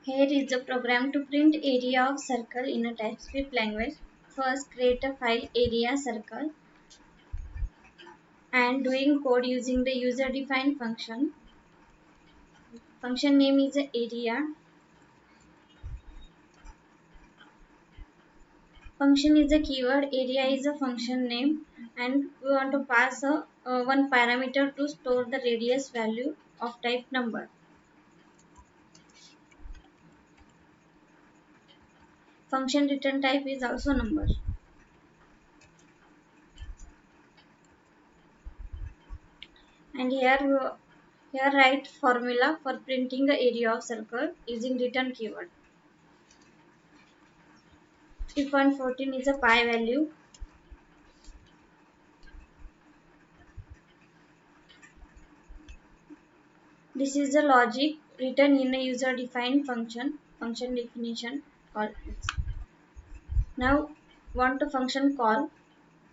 Here is a program to print area of circle in a TypeScript language. First, create a file area circle and doing code using the user-defined function. Function name is area. Function is a keyword, area is a function name, and we want to pass one parameter to store the radius value of type number. Function return type is also number. And here write formula for printing the area of circle using return keyword. If 114 is a pi value, this is the logic written in a user-defined function definition called this. Now want a function call.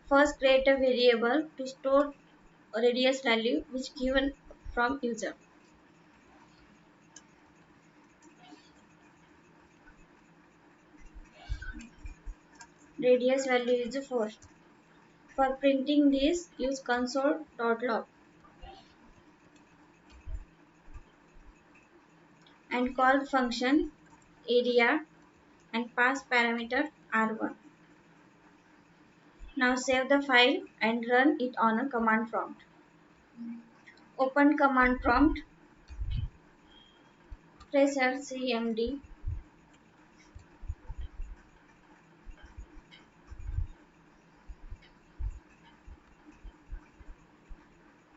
First create a variable to store a radius value which given from user. Radius value is 4. For printing this, use console.log and call function area and pass parameter r1. Now save the file and run it on a command prompt. Open command prompt, press cmd.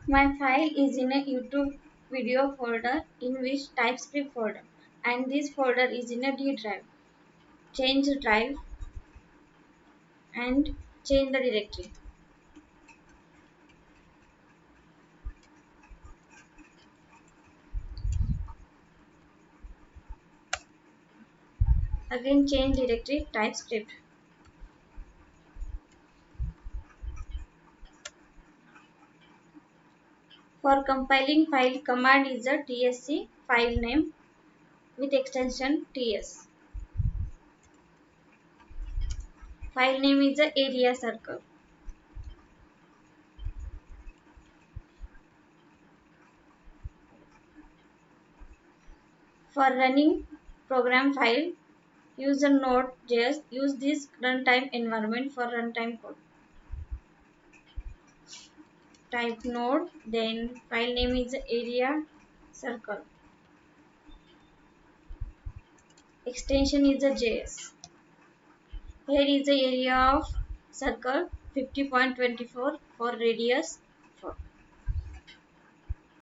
My file is in a YouTube video folder in which TypeScript folder, and this folder is in a D drive. Change the drive and change the directory. Again change directory TypeScript. For compiling file, command is a tsc file name with extension ts. File name is a area circle. For running program file, use a Node.js. Use this runtime environment for runtime code. Type node, then file name is area circle. Extension is a JS. Here is the area of circle 50.24 for radius